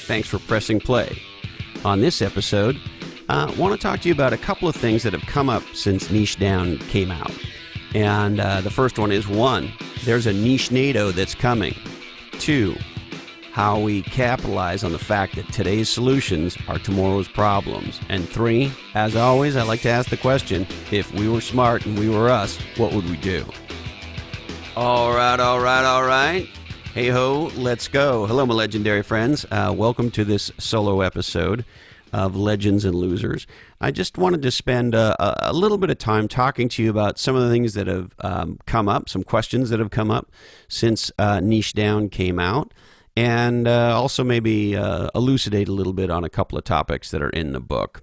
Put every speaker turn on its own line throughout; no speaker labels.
Thanks for pressing play. On this episode, I want to talk to you about a couple of things that have come up since Niche-nado came out. And the first one is, 1, there's a Niche-nado that's coming. 2, how we capitalize on the fact that today's solutions are tomorrow's problems. And 3, as always, I like to ask the question, if we were smart and we were us, what would we do? All right. Hey ho, let's go. Hello, my legendary friends. Welcome to this solo episode of Legends and Losers. I just wanted to spend a little bit of time talking to you about some of the things that have come up, some questions that have come up since Niche-nado came out, and also maybe elucidate a little bit on a couple of topics that are in the book.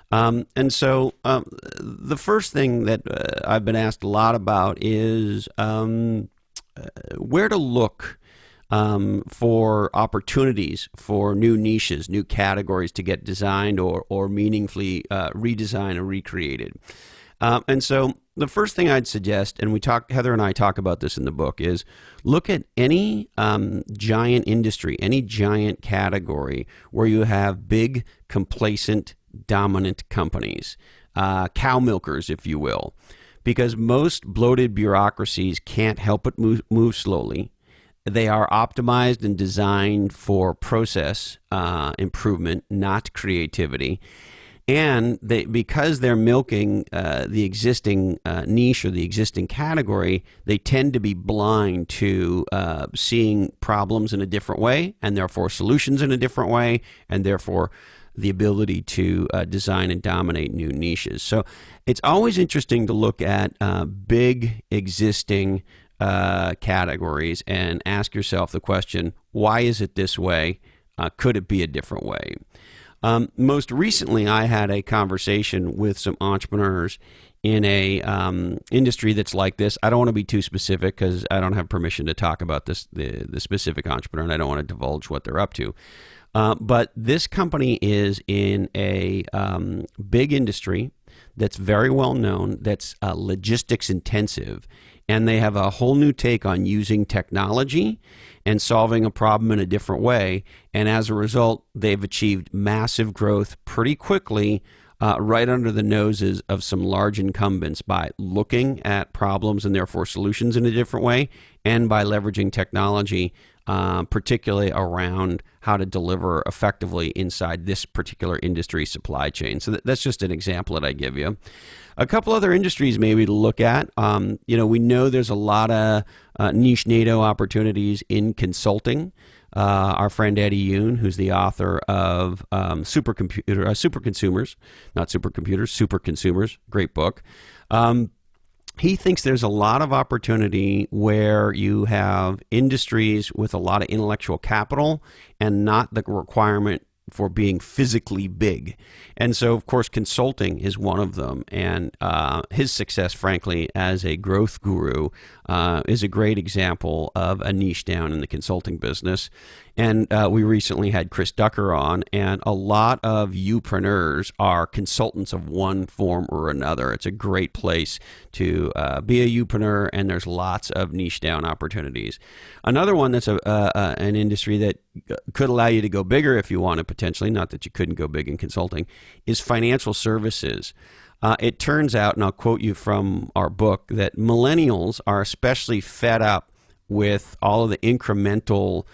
And so the first thing that I've been asked a lot about is where to look for opportunities for new niches, new categories to get designed or meaningfully redesigned or recreated. And so the first thing I'd suggest, and Heather and I talk about this in the book, is look at any giant industry, any giant category where you have big, complacent, dominant companies, cow milkers, if you will, because most bloated bureaucracies can't help but move slowly. They are optimized and designed for process improvement, not creativity. And because they're milking the existing niche or the existing category, they tend to be blind to seeing problems in a different way, and therefore solutions in a different way, and therefore the ability to design and dominate new niches. So it's always interesting to look at big existing categories and ask yourself the question, why is it this way? Could it be a different way? Most recently, I had a conversation with some entrepreneurs in a industry that's like this. I don't want to be too specific because I don't have permission to talk about the specific entrepreneur, and I don't want to divulge what they're up to. But this company is in a big industry that's very well known, that's logistics intensive, and they have a whole new take on using technology and solving a problem in a different way. And as a result, they've achieved massive growth pretty quickly right under the noses of some large incumbents by looking at problems and therefore solutions in a different way, and by leveraging technology, particularly around how to deliver effectively inside this particular industry supply chain. So that's just an example that I give you. A couple other industries maybe to look at. We know there's a lot of Niche-nado opportunities in consulting. Our friend Eddie Yoon, who's the author of Super Consumers, great book. He thinks there's a lot of opportunity where you have industries with a lot of intellectual capital and not the requirement for being physically big. And so, of course, consulting is one of them. And his success, frankly, as a growth guru is a great example of a niche down in the consulting business. And we recently had Chris Ducker on, and a lot of youpreneurs are consultants of one form or another. It's a great place to be a youpreneur, and there's lots of niche down opportunities. Another one that's an industry that could allow you to go bigger if you wanted, potentially, not that you couldn't go big in consulting, is financial services. It turns out, and I'll quote you from our book, that millennials are especially fed up with all of the incremental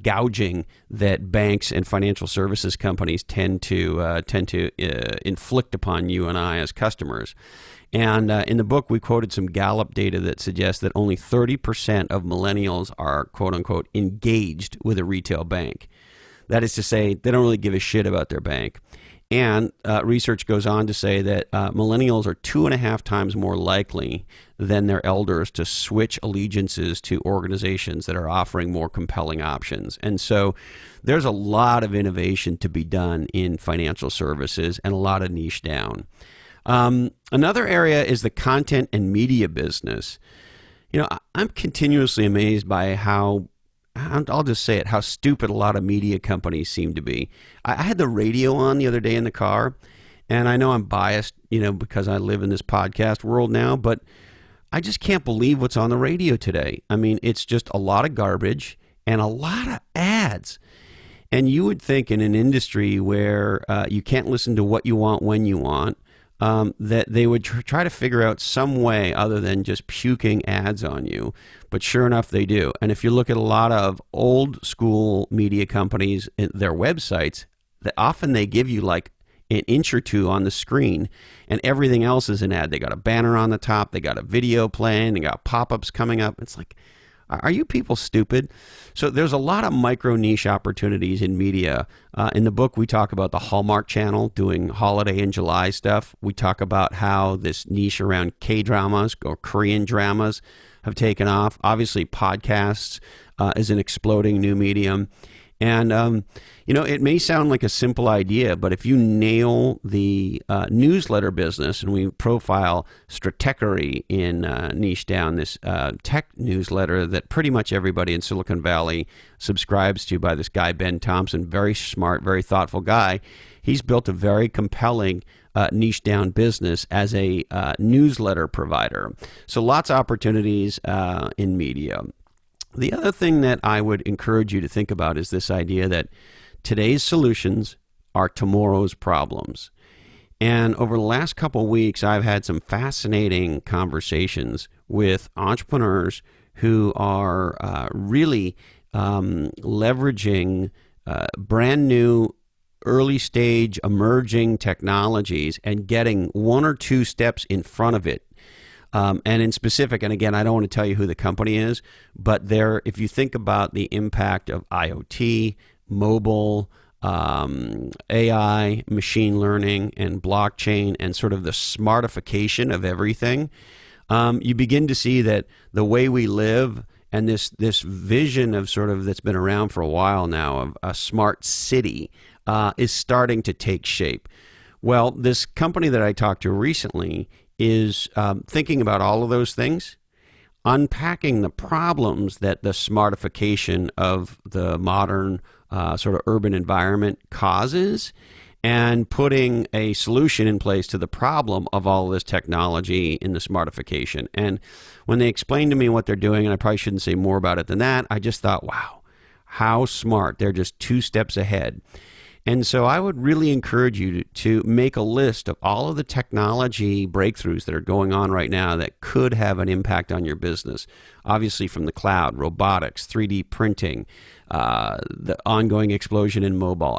gouging that banks and financial services companies tend to inflict upon you and I as customers. And in the book, we quoted some Gallup data that suggests that only 30% of millennials are, quote unquote, engaged with a retail bank. That is to say, they don't really give a shit about their bank. And research goes on to say that millennials are 2.5 times more likely than their elders to switch allegiances to organizations that are offering more compelling options. And so there's a lot of innovation to be done in financial services and a lot of niche down. Another area is the content and media business. I'm continuously amazed by how I'll just say it, how stupid a lot of media companies seem to be. I had the radio on the other day in the car, and I know I'm biased, because I live in this podcast world now, but I just can't believe what's on the radio today. I mean, it's just a lot of garbage and a lot of ads. And you would think in an industry where you can't listen to what you want when you want, that they would try to figure out some way other than just puking ads on you. But sure enough, they do. And if you look at a lot of old school media companies, their websites, that often they give you like an inch or two on the screen, and everything else is an ad. They got a banner on the top, they got a video playing, they got pop-ups coming up. It's like, are you people stupid? So there's a lot of micro niche opportunities in media. In the book, we talk about the Hallmark Channel doing holiday in July stuff. We talk about how this niche around K-dramas or Korean dramas have taken off. Obviously, podcasts is an exploding new medium. And, it may sound like a simple idea, but if you nail the newsletter business, and we profile Stratechery in Niche-nado, this tech newsletter that pretty much everybody in Silicon Valley subscribes to by this guy, Ben Thompson, very smart, very thoughtful guy. He's built a very compelling niche-down business as a newsletter provider. So lots of opportunities in media. The other thing that I would encourage you to think about is this idea that today's solutions are tomorrow's problems. And over the last couple of weeks, I've had some fascinating conversations with entrepreneurs who are really leveraging brand new, early stage, emerging technologies and getting one or two steps in front of it. And in specific, and again, I don't want to tell you who the company is, but if you think about the impact of IoT, mobile, AI, machine learning, and blockchain, and sort of the smartification of everything, you begin to see that the way we live and this vision of sort of that's been around for a while now of a smart city is starting to take shape. Well, this company that I talked to recently is thinking about all of those things, unpacking the problems that the smartification of the modern sort of urban environment causes, and putting a solution in place to the problem of all of this technology in the smartification. And when they explained to me what they're doing, and I probably shouldn't say more about it than that, I just thought, wow, how smart. They're just two steps ahead. And so I would really encourage you to make a list of all of the technology breakthroughs that are going on right now that could have an impact on your business. Obviously from the cloud, robotics, 3D printing, the ongoing explosion in mobile,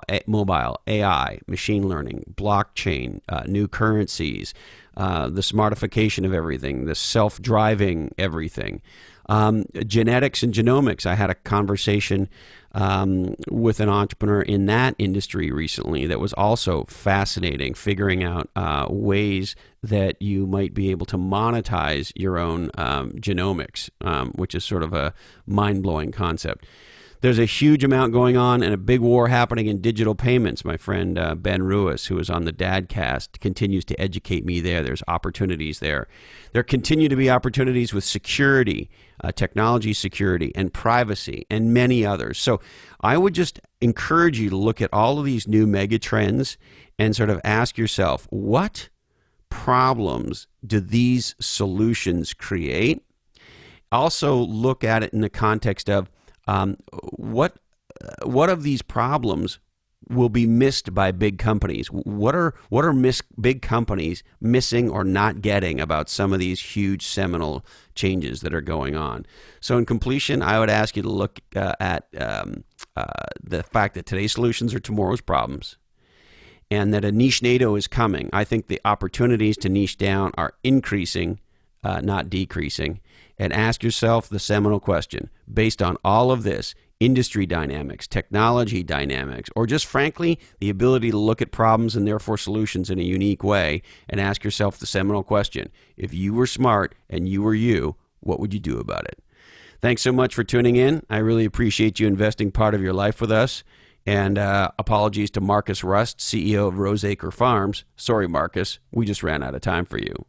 AI, machine learning, blockchain, new currencies, the smartification of everything, the self-driving everything. Genetics and genomics. I had a conversation with an entrepreneur in that industry recently that was also fascinating, figuring out ways that you might be able to monetize your own genomics, which is sort of a mind-blowing concept. There's a huge amount going on and a big war happening in digital payments. My friend Ben Ruiz, who is on the Dadcast, continues to educate me there. There's opportunities there. There continue to be opportunities with security, technology security, and privacy, and many others. So I would just encourage you to look at all of these new mega trends and sort of ask yourself, what problems do these solutions create? Also look at it in the context of what of these problems will be missed by big companies? What are big companies missing or not getting about some of these huge seminal changes that are going on? So in completion, I would ask you to look at the fact that today's solutions are tomorrow's problems, and that a niche-nado is coming. I think the opportunities to niche down are increasing, not decreasing. And ask yourself the seminal question, based on all of this, industry dynamics, technology dynamics, or just frankly, the ability to look at problems and therefore solutions in a unique way, and ask yourself the seminal question, if you were smart and you were you, what would you do about it? Thanks so much for tuning in. I really appreciate you investing part of your life with us. And apologies to Marcus Rust, CEO of Roseacre Farms. Sorry, Marcus, we just ran out of time for you.